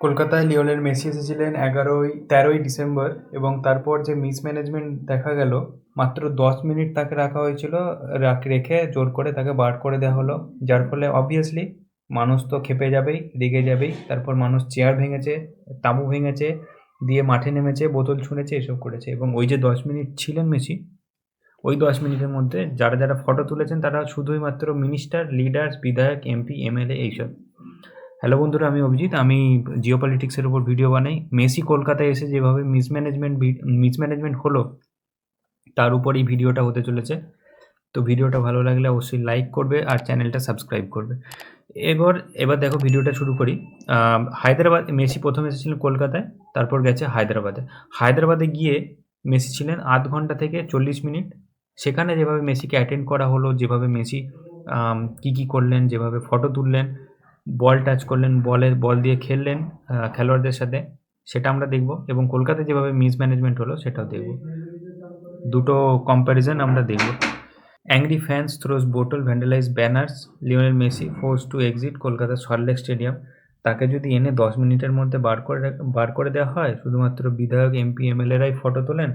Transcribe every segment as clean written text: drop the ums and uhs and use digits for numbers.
কলকাতায় Lionel Messi এসেছিলেন 13ই December এবং তারপর যে মিসম্যানেজমেন্ট দেখা গেল, মাত্র 10 মিনিট তাকে রাখা হয়েছিল, রেখে জোর করে তাকে বার করে দেওয়া হলো। যার ফলে অবভিয়াসলি মানুষ তো ক্ষেপে যাবেই, রেগে যাবেই। তারপর মানুষ চেয়ার ভেঙেছে, তাঁবু ভেঙেছে, দিয়ে মাঠে নেমেছে, বোতল ছুঁড়েছে, এসব করেছে। এবং ওই যে 10 মিনিট ছিলেন মেসি, ওই 10 মিনিটের মধ্যে যারা ফটো তুলেছেন তারা শুধুই মাত্র মিনিস্টার, লিডার, বিধায়ক, এমপি, এমএলএ এইসব। হ্যালো বন্ধুরা, আমি অভিজিৎ। আমি জিও পলিটিক্সের উপর ভিডিও বানাই। মেসি কলকাতায় এসে যেভাবে মিসম্যানেজমেন্ট হলো, তার উপর এই ভিডিওটা হতে চলেছে। তো ভিডিওটা ভালো লাগলে অবশ্যই লাইক করবে আর চ্যানেলটা সাবস্ক্রাইব করবে। এবার দেখো, ভিডিওটা শুরু করি। হায়দ্রাবাদ, মেসি প্রথম এসেছিলেন কলকাতায়, তারপর গেছে হায়দ্রাবাদে গিয়ে মেসি ছিলেন 0.5 ঘন্টা থেকে 40 মিনিট। সেখানে যেভাবে মেসিকে অ্যাটেন্ড করা হলো, যেভাবে মেসি কী করলেন, যেভাবে ফটো তুললেন, বল টাচ করলেন, বল দিয়ে খেললেন খেলোয়াড়দের সাথে, সেটা আমরা দেখব। এবং কলকাতায় যেভাবে মিসম্যানেজমেন্ট হলো সেটাও দেখব। দুটো কম্প্যারিজন আমরা দেখব। Angry fans throws bottle, vandalise banners, Lionel Messi force to exit Kolkata Salt Lake stadium. তাকে যদি এনে 10 মিনিটের মধ্যে বার করে দেওয়া হয়, শুধুমাত্র বিধায়ক, এমপি, এমএলএরাই ফটো তোলেন,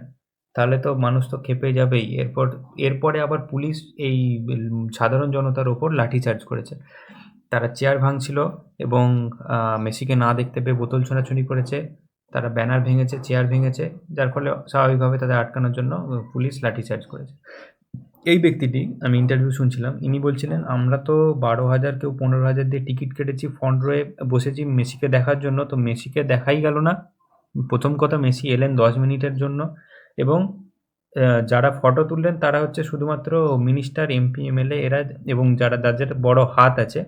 তাহলে তো মানুষ তো ক্ষেপে যাবেই। এরপরে আবার পুলিশ এই সাধারণ জনতার ওপর লাঠিচার্জ করেছে। তারা চেয়ার ভাঙছিল এবং মেসিকে না দেখতে পেয়ে বোতল ছোঁড়াছুড়ি করেছে। তারা ব্যানার ভেঙেছে, চেয়ার ভেঙেছে, যার ফলে স্বাভাবিকভাবে তাদের আটকানোর জন্য পুলিশ লাঠিচার্জ করেছে। এই ব্যক্তিটি, আমি ইন্টারভিউ শুনছিলাম, ইনি বলছিলেন, আমরা তো 12,000 কেউ 15,000 দিয়ে টিকিট কেটেছি, ফ্রন্ট রোয়ে বসেছি মেসিকে দেখার জন্য, তো মেসিকে দেখাই গেল না। প্রথম কথা, মেসি এলেন 10 মিনিটের জন্য এবং যারা ফটো তুললেন তারা হচ্ছে শুধুমাত্র মিনিস্টার, এমপি, এমএলএ এরা, এবং যাদের বড় হাত আছে,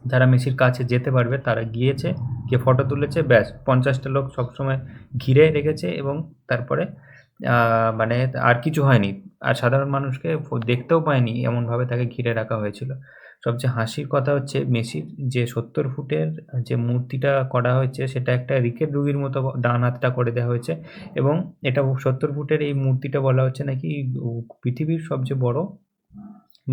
যারা মেসির কাছে যেতে পারবে, তারা গিয়েছে, গিয়ে ফটো তুলেছে, ব্যাস। 50টা লোক সবসময় ঘিরে রেখেছে এবং তারপরে মানে আর কিছু হয়নি। আর সাধারণ মানুষকে দেখতেও পায়নি, এমনভাবে তাকে ঘিরে রাখা হয়েছিল। সবচেয়ে হাসির কথা হচ্ছে, মেসির যে 70 ফুটের যে মূর্তিটা করা হয়েছে, সেটা একটা রিকেট রোগীর মতো ডান হাতটা করে দেওয়া হয়েছে। এবং এটা 70 ফুটের এই মূর্তিটা বলা হচ্ছে নাকি পৃথিবীর সবচেয়ে বড়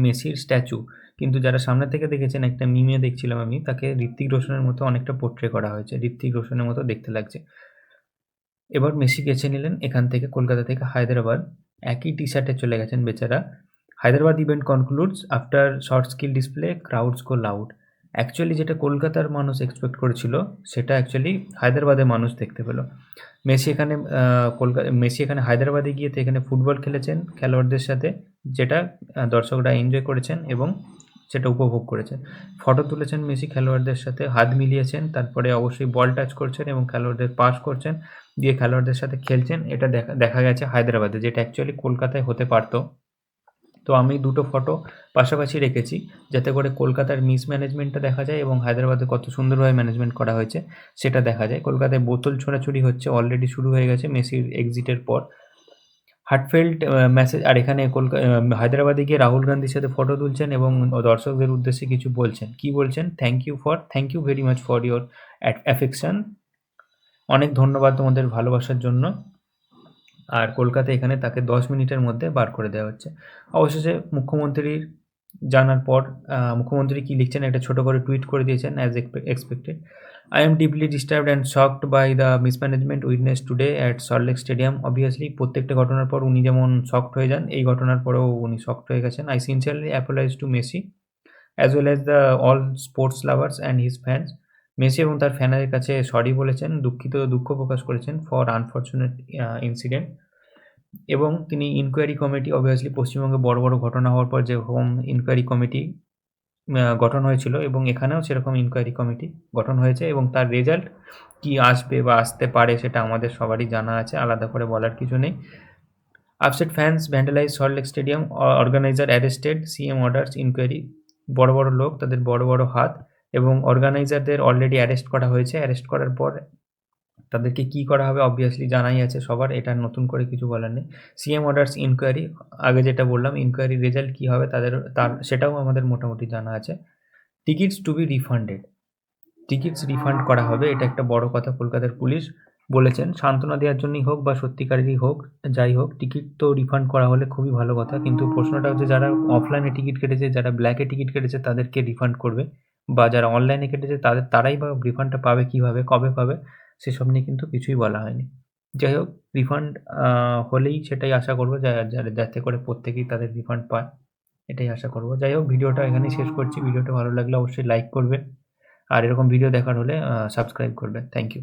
মেসির স্ট্যাচু। কিন্তু যারা সামনে থেকে দেখেছেন, একটা মিমে দেখছিলাম আমি, তাকে ঋত্বিক রোশনের মতো অনেকটা পোর্ট্রে করা হয়েছে, ঋত্বিক রোশনের মতো দেখতে লাগছে। এবার মেসি বেছে নিলেন এখান থেকে, কলকাতা থেকে হায়দ্রাবাদ। একই টি শার্টে চলে গেছেন বেচারা। Hyderabad event concludes after short skill display, crowds go loud. Actually যেটা কলকাতার মানুষ এক্সপেক্ট করেছিল, সেটা অ্যাকচুয়ালি হায়দ্রাবাদের মানুষ দেখতে পেল। মেসি এখানে হায়দ্রাবাদে গিয়ে তো এখানে ফুটবল খেলেছেন খেলোয়াড়দের সাথে, যেটা দর্শকরা এনজয় করেছেন এবং সেটা উপভোগ করেছেন। ফটো তুলেছেন মেসি খেলোয়াড়দের সাথে, হাত মিলিয়েছেন, তারপরে অবশ্যই বল টাচ করছেন এবং খেলোয়াড়দের পাস করছেন, দিয়ে খেলোয়াড়দের সাথে খেলছেন। এটা দেখা গেছে হায়দ্রাবাদে, যেটা অ্যাকচুয়ালি কলকাতায় হতে পারতো। তো আমি দুটো ফটো পাশাপাশি রেখেছি, যাতে করে কলকাতার মিসম্যানেজমেন্টটা দেখা যায় এবং হায়দ্রাবাদে কত সুন্দরভাবে ম্যানেজমেন্ট করা হয়েছে সেটা দেখা যায়। কলকাতায় বোতল ছোড়াছুড়ি হচ্ছে, অলরেডি শুরু হয়ে গেছে মেসির এক্সিটের পর। Heartfelt message. আর এখানে হায়দ্রাবাদে গিয়ে রাহুল গান্ধীর সাথে ফটো তুলছেন এবং দর্শকদের উদ্দেশ্যে কিছু বলছেন। কি বলছেন? Thank you very much for your affection. অনেক ধন্যবাদ তোমাদের ভালোবাসার জন্য। আর কলকাতায় এখানে তাকে 10 মিনিটের মধ্যে বার করে দেওয়া হচ্ছে। অবশেষে মুখ্যমন্ত্রীর জানার পর মুখ্যমন্ত্রী কী লিখছেন, একটা ছোটো করে টুইট করে দিয়েছেন, as expected. I am deeply disturbed and shocked by the mismanagement witnessed today at Salt Lake Stadium. Obviously, প্রত্যেকটা ঘটনার পর উনি যেমন শকড হয়ে যান, এই ঘটনার পরেও উনি শকড হয়ে গেছেন। I sincerely apologize to Messi as well as the all sports lovers and his fans. Messi এবং তার ফ্যানদের কাছে সরি বলেছেন, দুঃখ প্রকাশ করেছেন ফর আনফরচুনেট ইনসিডেন্ট। এবং তিনি ইনকোয়ারি কমিটি, অবভিয়াসলি পশ্চিমবঙ্গে বড় বড় ঘটনা হওয়ার পর যেরকম ইনকোয়ারি কমিটি গঠন হয়েছিল, এবং এখানেও সেরকম ইনকোয়ারি কমিটি গঠন হয়েছে, এবং তার রেজাল্ট কি আসবে বা আসতে পারে সেটা আমাদের সবারই জানা আছে, আলাদা করে বলার কিছু নেই। Upset fans vandalise Salt Lake stadium, organiser arrested, CM orders inquiry. বড় বড় লোক, তাদের বড় বড় হাত, এবং অর্গানাইজারদের অলরেডি অ্যারেস্ট করা হয়েছে। অ্যারেস্ট করার পর তাদেরকে কী করা হবে অবভিয়াসলি জানাই আছে সবার, এটা নতুন করে কিছু বলার নেই। সিএম অর্ডার্স ইনকোয়ারি, আগে যেটা বললাম, ইনকোয়ারির রেজাল্ট কী হবে তার সেটাও আমাদের মোটামুটি জানা আছে। Tickets to be refunded, tickets refund করা হবে, এটা একটা বড় কথা কলকাতার পুলিশ বলেছেন। সান্ত্বনা দেওয়ার জন্যই হোক বা সত্যিকারেরই হোক, যাই হোক, টিকিট তো রিফান্ড করা হলে খুবই ভালো কথা। কিন্তু প্রশ্নটা হচ্ছে, যারা অফলাইনে টিকিট কেটেছে, যারা ব্ল্যাকে টিকিট কেটেছে, তাদেরকে রিফান্ড করবে, বা যারা অনলাইনে কেটেছে তারাই বা রিফান্ডটা পাবে কীভাবে, কবে পাবে সেসব নিয়ে কিন্তু কিছুই বলা হয়নি। যাই হোক রিফান্ড হলেই সেটাই আশা করব যাতে করে প্রত্যেকেই তাদের রিফান্ড পায়। এটাই আশা করব। যাই হোক ভিডিওটা এখানেই শেষ করছি। ভিডিওটা ভালো লাগলে অবশ্যই লাইক করবেন। আর এরকম ভিডিও দেখার হলে সাবস্ক্রাইব করবেন। Thank you.